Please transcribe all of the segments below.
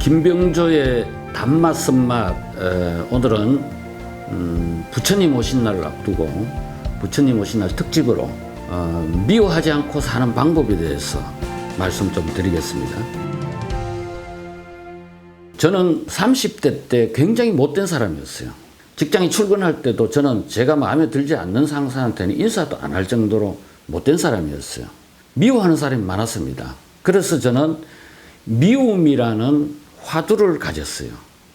김병조의 단맛 쓴맛, 오늘은 부처님 오신 날을 앞두고 부처님 오신 날 특집으로 미워하지 않고 사는 방법에 대해서 말씀 좀 드리겠습니다. 저는 30대 때 굉장히 못된 사람이었어요. 직장에 출근할 때도 저는 제가 마음에 들지 않는 상사한테는 인사도 안 할 정도로 못된 사람이었어요. 미워하는 사람이 많았습니다. 그래서 저는 미움이라는 화두를 가졌어요.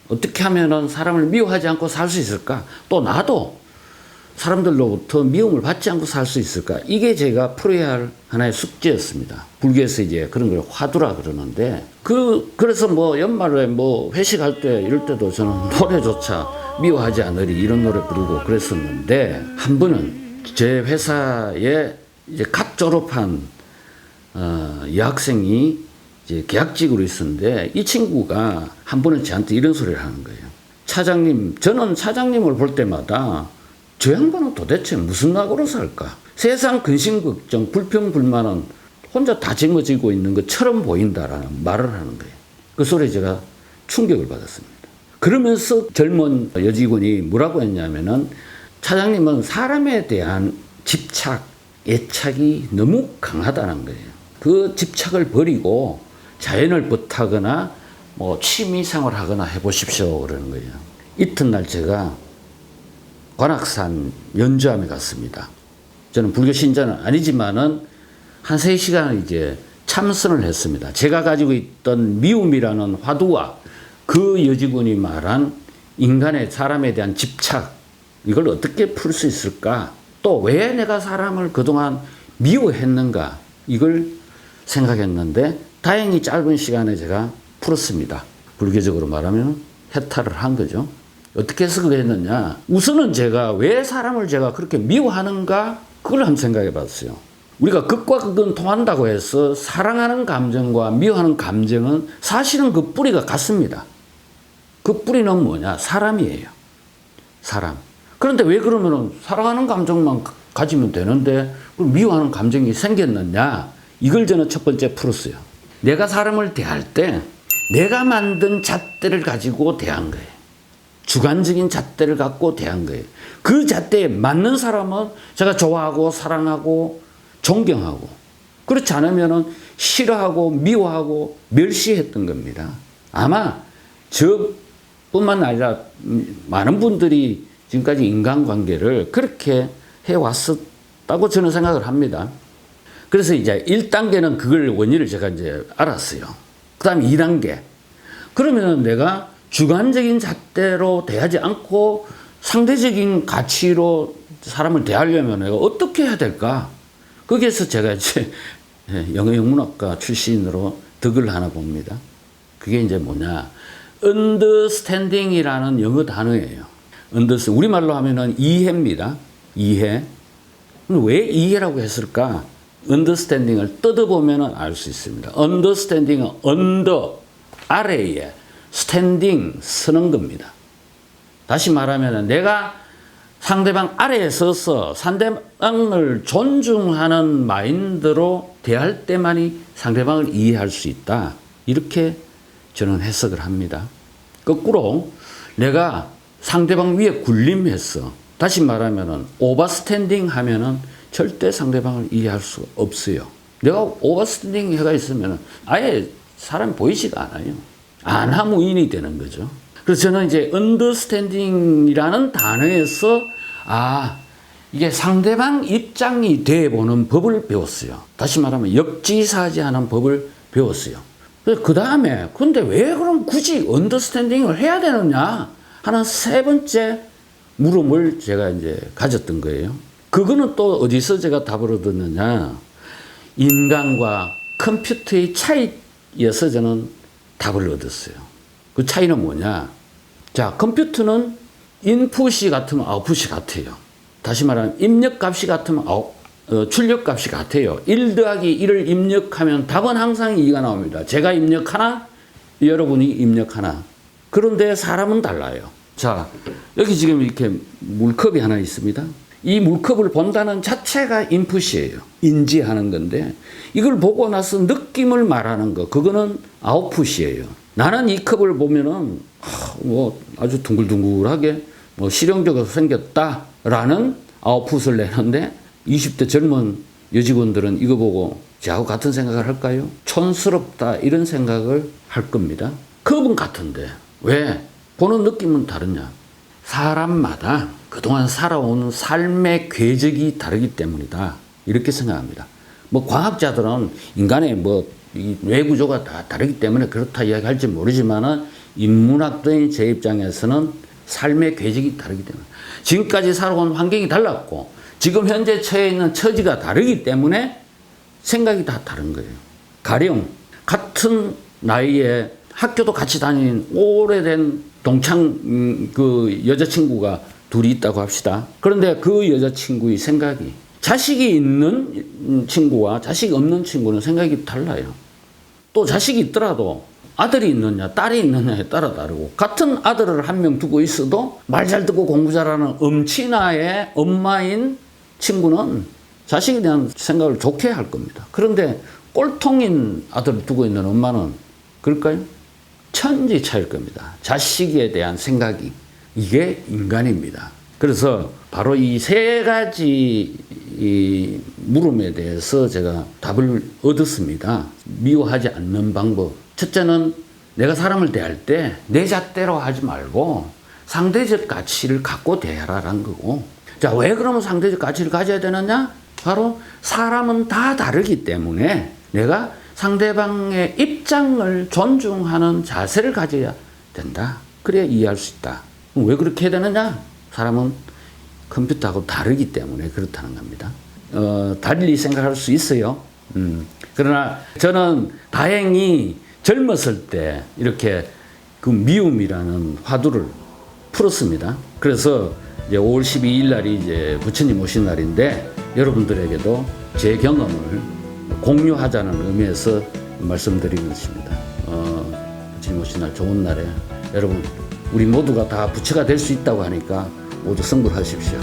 어떻게 하면 사람을 미워하지 않고 살 수 있을까? 또 나도 사람들로부터 미움을 받지 않고 살 수 있을까? 이게 제가 풀어야 할 하나의 숙제였습니다. 불교에서 이제 그런 걸 화두라 그러는데, 그래서 뭐 연말에 뭐 회식할 때 이럴 때도 저는 노래조차 미워하지 않으리 이런 노래 부르고 그랬었는데, 한 분은 제 회사에 이제 갓 졸업한 여학생이 이제 계약직으로 있었는데, 이 친구가 한 번은 저한테 이런 소리를 하는 거예요. 차장님, 저는 차장님을 볼 때마다 저 양반은 도대체 무슨 낙으로 살까? 세상 근심 걱정, 불평 불만은 혼자 다 짊어지고 있는 것처럼 보인다라는 말을 하는 거예요. 그 소리에 제가 충격을 받았습니다. 그러면서 젊은 여직원이 뭐라고 했냐면은, 차장님은 사람에 대한 집착, 애착이 너무 강하다는 거예요. 그 집착을 버리고 자연을 벗하거나 뭐 취미생활 하거나 해보십시오 그러는 거예요. 이튿날 제가 관악산 연주함에 갔습니다. 저는 불교 신자는 아니지만은 한 3시간 이제 참선을 했습니다. 제가 가지고 있던 미움이라는 화두와 그 여직원이 말한 인간의 사람에 대한 집착, 이걸 어떻게 풀 수 있을까? 또 왜 내가 사람을 그동안 미워했는가? 이걸 생각했는데, 다행히 짧은 시간에 제가 풀었습니다. 불교적으로 말하면 해탈을 한 거죠. 어떻게 해서 그거 했느냐? 우선은 제가 왜 사람을 제가 그렇게 미워하는가? 그걸 한번 생각해 봤어요. 우리가 극과 극은 통한다고 해서 사랑하는 감정과 미워하는 감정은 사실은 그 뿌리가 같습니다. 그 뿌리는 뭐냐? 사람이에요. 사람. 그런데 왜 그러면 사랑하는 감정만 가지면 되는데 미워하는 감정이 생겼느냐? 이걸 저는 첫 번째 풀었어요. 내가 사람을 대할 때 내가 만든 잣대를 가지고 대한 거예요. 주관적인 잣대를 갖고 대한 거예요. 그 잣대에 맞는 사람은 제가 좋아하고 사랑하고 존경하고, 그렇지 않으면 싫어하고 미워하고 멸시했던 겁니다. 아마 저뿐만 아니라 많은 분들이 지금까지 인간관계를 그렇게 해왔었다고 저는 생각을 합니다. 그래서 이제 1단계는 그걸 원인을 제가 이제 알았어요. 그 다음에 2단계. 그러면 내가 주관적인 잣대로 대하지 않고 상대적인 가치로 사람을 대하려면 내가 어떻게 해야 될까? 거기에서 제가 이제 영어영문학과 출신으로 덕을 하나 봅니다. 그게 이제 뭐냐? understanding이라는 영어 단어예요. 우리말로 하면은 이해입니다. 이해. 왜 이해라고 했을까? understanding을 뜯어보면 알 수 있습니다. understanding은 under, 아래에, standing, 서는 겁니다. 다시 말하면 내가 상대방 아래에 서서 상대방을 존중하는 마인드로 대할 때만이 상대방을 이해할 수 있다. 이렇게 저는 해석을 합니다. 거꾸로 내가 상대방 위에 군림해서, 다시 말하면 오버스탠딩 하면은 절대 상대방을 이해할 수가 없어요. 내가 오버스탠딩 해가 있으면 아예 사람이 보이지가 않아요. 안하무인이 되는 거죠. 그래서 저는 이제 understanding이라는 단어에서 이게 상대방 입장이 돼보는 법을 배웠어요. 다시 말하면 역지사지하는 법을 배웠어요. 그 다음에 근데 왜 그럼 굳이 understanding을 해야 되느냐 하는 3번째 물음을 제가 이제 가졌던 거예요. 그거는 또 어디서 제가 답을 얻었느냐? 인간과 컴퓨터의 차이에서 저는 답을 얻었어요. 그 차이는 뭐냐? 자, 컴퓨터는 인풋이 같으면 아웃풋이 같아요. 다시 말하면 입력값이 같으면 출력값이 같아요. 1 더하기 1을 입력하면 답은 항상 2가 나옵니다. 제가 입력하나, 여러분이 입력하나. 그런데 사람은 달라요. 자, 여기 지금 이렇게 물컵이 하나 있습니다. 이 물컵을 본다는 자체가 인풋이에요. 인지하는 건데, 이걸 보고 나서 느낌을 말하는 거, 그거는 아웃풋이에요. 나는 이 컵을 보면은 뭐 아주 둥글둥글하게 뭐 실용적으로 생겼다라는 아웃풋을 내는데 20대 젊은 여직원들은 이거 보고 저하고 같은 생각을 할까요? 촌스럽다 이런 생각을 할 겁니다. 컵은 같은데 왜? 보는 느낌은 다르냐? 사람마다 그동안 살아온 삶의 궤적이 다르기 때문이다. 이렇게 생각합니다. 뭐 과학자들은 인간의 이 뇌구조가 다 다르기 때문에 그렇다 이야기할지 모르지만은 인문학적인 제 입장에서는 삶의 궤적이 다르기 때문에 지금까지 살아온 환경이 달랐고 지금 현재 처해 있는 처지가 다르기 때문에 생각이 다 다른 거예요. 가령 같은 나이에 학교도 같이 다닌 오래된 동창 그 여자친구가 둘이 있다고 합시다. 그런데 그 여자친구의 생각이 자식이 있는 친구와 자식이 없는 친구는 생각이 달라요. 또 자식이 있더라도 아들이 있느냐 딸이 있느냐에 따라 다르고 같은 아들을 한 명 두고 있어도 말 잘 듣고 공부 잘하는 엄친아의 엄마인 친구는 자식에 대한 생각을 좋게 할 겁니다. 그런데 꼴통인 아들을 두고 있는 엄마는 그럴까요? 천지 차이일 겁니다. 자식에 대한 생각이. 이게 인간입니다. 그래서 바로 이 세 가지 이 물음에 대해서 제가 답을 얻었습니다. 미워하지 않는 방법. 첫째는 내가 사람을 대할 때 내 잣대로 하지 말고 상대적 가치를 갖고 대하라는 거고. 자, 왜 그러면 상대적 가치를 가져야 되느냐? 바로 사람은 다 다르기 때문에 내가 상대방의 입장을 존중하는 자세를 가져야 된다. 그래야 이해할 수 있다. 왜 그렇게 해야 되느냐? 사람은 컴퓨터하고 다르기 때문에 그렇다는 겁니다. 달리 생각할 수 있어요. 그러나 저는 다행히 젊었을 때 이렇게 그 미움이라는 화두를 풀었습니다. 그래서 이제 5월 12일 날이 이제 부처님 오신 날인데 여러분들에게도 제 경험을 공유하자는 의미에서 말씀드린 것입니다. 부처님 오신 날 좋은 날에 여러분 우리 모두가 다 부처가 될 수 있다고 하니까 모두 성불하십시오.